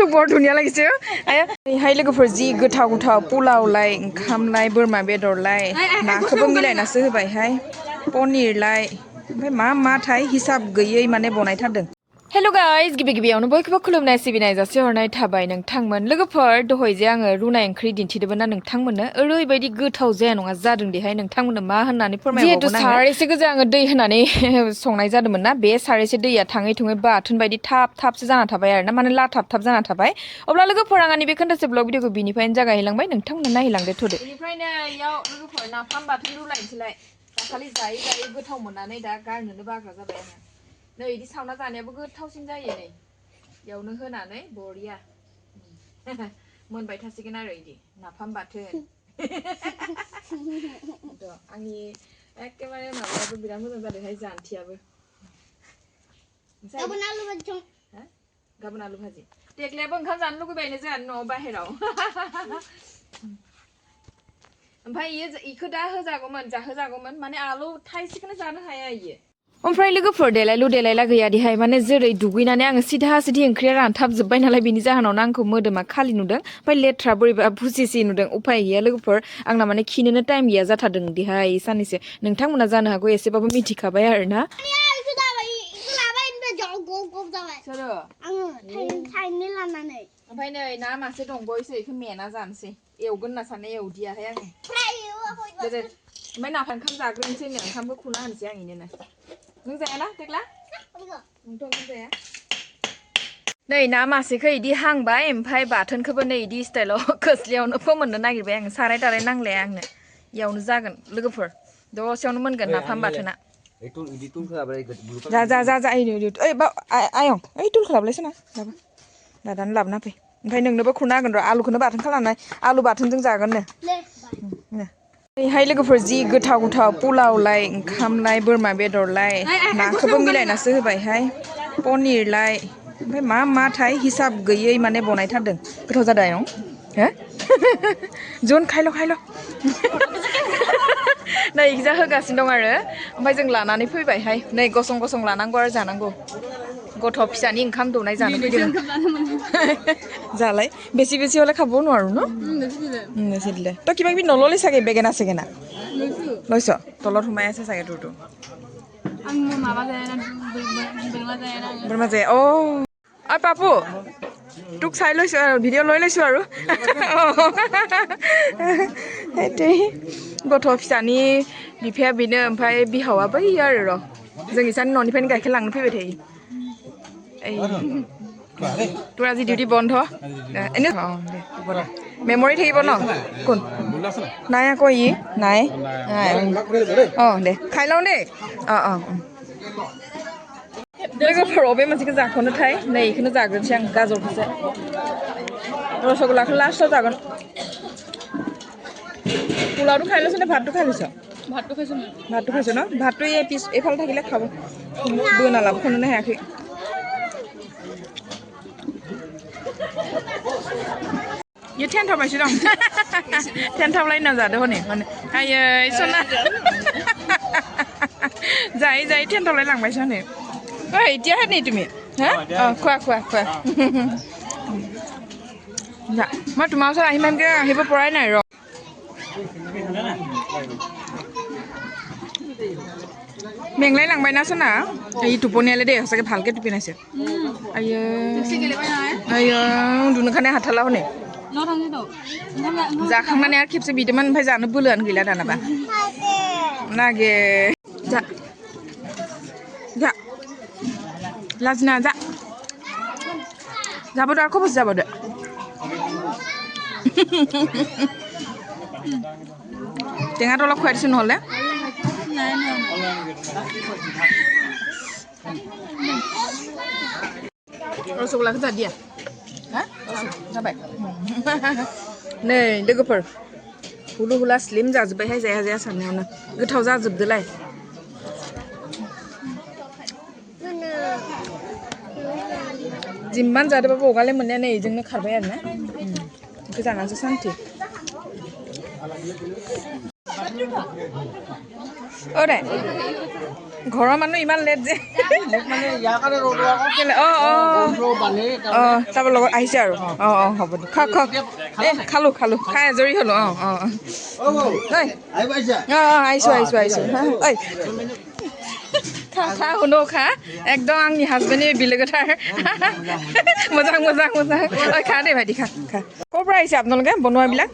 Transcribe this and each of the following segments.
बर दुनिया लागिसो हाय लोगोफोर जि गोथाव गोथाव पुलावलाय ओंखामलाय बोरमा बेदरलाय नाखौबो मिलायनासो होबायहाय पनिरलाय ओमफ्राय मा थाय हिसाब गैयै माने बनायथारदों हेल' गाइस गिबि गिबियावनो बयखौबो खुलुमनाय सिबिनाय जासिहरनाय थाबाय नोंथांमोन लोगोफोर दहाय जे आङो रुनाय ओंख्रि दिन्थिदोंमोन ना नोंथांमोननो ओरैबायदि गोथाव जाया नङा जादों देहाय नोंथांमोननो मा होननानै फोरमायबावगोन आङो सारायसे गोजा आङो दै होनानै संनाय जादोंमोन ना बे सारायसे दैया थाङै थुङै बाथोन बायदि थाबसो जाना थाबाय आरो ना माने लाथाब जाना थाबाय अब्ला लोगोफोर आंनि बे खोन्थासे ब्लग भिडिअखौ बिनिफ्रायनो जागायलांबाय नोंथांमोननो नायलांदो थोदो बेनिफ्रायनो इयाव लोगोफोर नाफाम बाथोन रुलायनोसैलाय दाखालि जायै गोथाव मोननानै दा गारनोनो बाग्रा जाबाय आङो नै इदि सावना जानायाबो गोथावसिन जायो नै इयावनो होनानै बरिया मोनबाय थासिगोन आरो इदि नाफाम बाथोन आंनि एखेबारे माबायाबो बिराद मोजां जादोंहाय जानथियाबो गाबोन आलु भाजि देग्लायाबो ओंखाम जानो लुगैबायनो जोंहानि न'आव बाहेराव ओमफ्राय इखौ दा जाहोजागौमोन माने आलु थाइसेखौनो जानो हाया इयो ओमफ्राय लोगोफोर देलायला गैयादिहाय माने जेरै दुगैनानै आङो सिधा ओंख्रिया रानथाबजोब्बाय नालाय बिनि जाहोनावनो आंखौ मोदोमा खालि नुदों ओमफ्राय लेथ्रा बोरैबा भुसिसि नुदों उफाय गैया लोगोफोर आंना माने खिनोनो टाइम गैया जाथारदों देहाय साननैसो नोंथांमोना जानो हागौ एसेबाबो मिथिखाबाय आरोना ओमफ्राय नै ना मासे दंबावोसो बेखौ मेना जानोसै एवगोन होनना साननाय एवदियाहाय आङो ओमफ्राय नाफाम ओंखाम जाग्रोनोसै नो ओंखामबो खुना होनोसै आं इनोनो नों जायाना देग्ला नोंथ' ओंखाम जाया नै ना मासेखौ इदि हांबाय ओमफ्राय बाथोनखौबो नै इदि स्टाइलाव खोस्लियावनो फोमोननो नागिरबाय आङो साराय थाराय नांलाया आंनो इयावनो जागोन लोगोफोर दसेयावनो मोनगोन नाफाम बाथोना जा ओइ बा आयं ओइ तुलखौ लाबोलायसै ना दादानो लाबोना फै ओमफ्राय नोंनोबो खुरना होगोन र' आलुखौनो बाथोन खालामनाय आलु बाथोनजों जागोननो ओरैहाय लोगोफोर जि गोथाव पुलावलाय ओंखामलाय बोरमा बेदरलाय नाखौबो मिलायनासो होबायहाय पनिरलाय ओमफ्राय मा थाय हिसाब गैयै माने बनायथारदों गोथाव जादों आयं हो जन खायल' नै इखिजा होगासिनो दं आरो ओमफ्राय जों लानानै फैबायहाय नै गसं लानांगौ आरो जानांगौ गथ' फिसानि ओंखाम दौनाय जानो फैदों जालाय বেছি হ'লে খাবও নোৱাৰো ন বেছি দিলে তই কিবা কিবি নল'লি চাগে বেগেনা চেগেনা লৈছ তলত সোমাই আছে চাগে তোৰটো बोरमा जाया अ पापु তোক চাই লৈছো ভিডিঅ' লৈ লৈছো আৰু সেইটোৱে गथ' फिसानि बिफाया बेनो ओमफ्राय बिहावा बै आरो र' जों इसानि न'निफ्रायनो गाइखेर लांनो फैबाय थायो তোৰ আজি ডিউটি বন্ধ এনে মেমৰি থাকিব ন কোন নাই আকৌ ই নাই দে খাই লওঁ দেই लोगोफोर अबे मोनसेखौ जाख'नोथाय नै इखौनो जाग्रोनोसै आं गाजरखौसो रसगुल्लाखौ लास्टआव जागोन পোলাওটো খাই লৈছ নে ভাতটো খাই লৈছ ভাতটো খাইছ ন ভাতটো এই পিছ এইফালে থাকিলে খাব बोना लाबोख'नोनो हायाखै ये थेनथावबायसो दं थेनथावलायना जादो हनै आयै सना जायै थेनथावलाय लांबायसो हनै ओइ এতিয়া হে নেই তুমি হ্যাঁ খোৱা যা মই তোমাৰ ওচৰত আহিব পৰাই নাই ৰ মেংলাই লাংবাयना सना এই টোপনিয়ালে দেই সঁচাকে ভালকে টোপনিয়াইছে आयो उन्दुनो खानाय हाथारला हनै जाखांनानै आरो खेबसे बिदोंमोन ओमफ्राय जानो बोलोआनो गैला दानाबा नागे जा लाजिना जाबोदो आरो खब'से जाबोदो টেঙাটো অলপ খুৱাই দিছোঁ নহ'লে रसगुल्लाखौ जादिया हा जाबाय नै लोगोफोर हुलु हुला स्लिम जाजोब्बायहाय जाया साननायावनो गोथाव जाजोबदोलाय जिम्मान जादोबाबो अगाले मोननाया नै इजोंनो खारबाय आरोना बेखौ जानानैसो सान्थि অ' নাই ঘৰৰ মানুহ ইমান লেট যে তাৰ লগত আহিছে আৰু হ'ব দিয়ক খাওক খাওক খালোঁ খাই আজৰি হ'লোঁ আহিছোঁ ঐ খা শুনো খা একদম आंनि हासबेन्डनि बिलोगोथार मोजां ঐ খা দেই ভাইটি খা ক'ৰ পৰা আহিছে আপোনালোকে বনোৱাবিলাক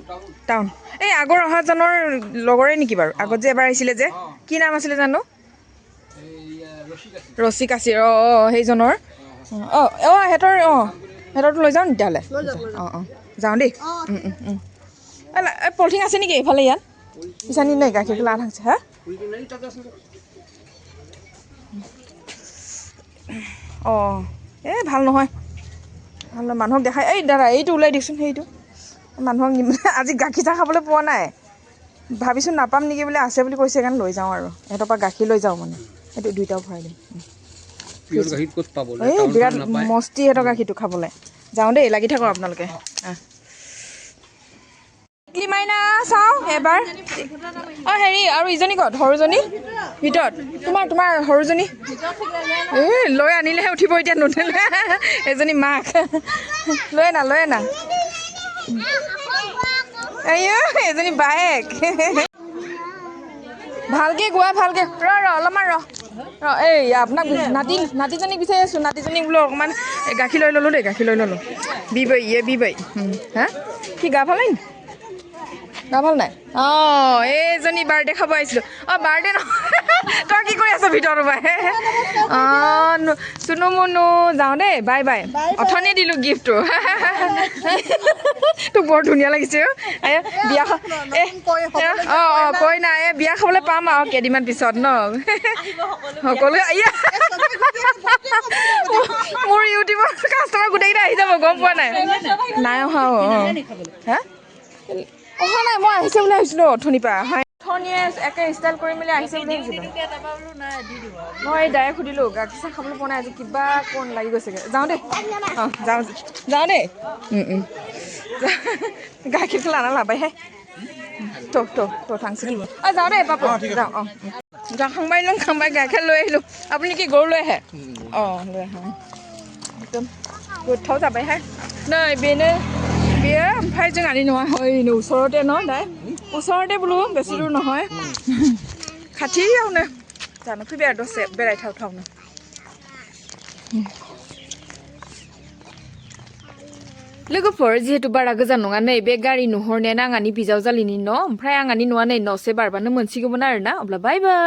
টাউন এই আগৰ অহাজনৰ লগৰে নেকি বাৰু আগত যে এবাৰ আহিছিলে যে কি নাম আছিলে জানো ৰচিক আছিল সেইজনৰ সিহঁতৰটো লৈ যাওঁ তেতিয়াহ'লে যাওঁ দেই পলিথিন আছে নেকি এইফালে ইয়াত ইচানি নাই গাখীৰ লাভ থাকছে হা ভাল নহয় মানুহক দেখাই এই দাদা এইটো ওলাই দিয়কচোন সেইটো মানুহক আজি গাখীৰ চাহ খাবলৈ পোৱা নাই ভাবিছোঁ নাপাম নেকি বোলে আছে বুলি কৈছে সেইকাৰণে লৈ যাওঁ আৰু সিহঁতৰ পৰা গাখীৰ লৈ যাওঁ মানে সেইটো দুইটাও ভৰাই দিম এই বিৰাট মস্তি সিহঁতৰ গাখীৰটো খাবলৈ যাওঁ দেই লাগি থাকক আপোনালোকে মাইনা চাওঁ এবাৰ হেৰি আৰু ইজনী ক'ত সৰুজনী ভিতৰত তোমাৰ সৰুজনী লৈ আনিলেহে উঠিব এতিয়া নুঠিলে এজনী মাক লৈ আনা এজনী বায়েক ভালকে গোৱা ভালকে অলপমান এই আপোনাক নাতিজনীক বিচাৰি আছোঁ নাতিজনীক বোলো অকণমান গাখীৰ লৈ ল'লোঁ দেই গাখীৰ লৈ ল'লোঁ বিবাই হা কি গা ভাল নাই গা ভাল নাই এইজনী বাৰ্থডে খাব আহিছিলোঁ বাৰ্থডে নহয় তই কি কৰি আছ ভিতৰত বাই চুনু মুনু যাওঁ দেই বাই অথনিয়ে দিলোঁ গিফ্টটো তোক বৰ ধুনীয়া লাগিছে বিয়া কৈ নাই বিয়া খাবলৈ পাম আৰু কেইদিনমান পিছত ন সকলোৱে মোৰ ইউটিউবৰ কাষ্টমাৰ গোটেইকেইটা আহি যাব গম পোৱা নাই অহা হা অহা নাই মই আহিছে বুলি ভাবিছিলোঁ অথনিৰ পৰা অথনিয়ে একে ষ্টাইল কৰি মেলি আহিছে বুলি ভাবিছিলোঁ মই ডাইৰেক্ট সুধিলোঁ গাখীৰ চাহ খাবলৈ পোৱা নাই আজি কিবা কোন লাগি গৈছেগৈ যাওঁ দেই যাওঁ দেই গাখীৰ খালে আনা লাবাইহে থাংছি যাওঁ দেই পাপা যাওঁ খাংবাই গাখীৰ লৈ আহিলোঁ আপুনি কি গৰু লৈ আহে লৈ আহে একদম गोथाव जाबायहाय नै बेनो बेयो ओमफ्राय जोंहानि न'आ ओइनो उसरते न' दाय उसरते बुलु बेसि दूर নহয় खाथियावनो जानो फैबाय आरो दसे बेरायथावथावनो लोगोफोर जिहेतु बारा गोजान नङा नै बे गारि नुहरनायानो आंहानि बिजावजालिनि न' ओमफ्राय आंहानि न'आ नै न'से बारबानो मोनसिगौमोन आरोना अब्ला बाय बाय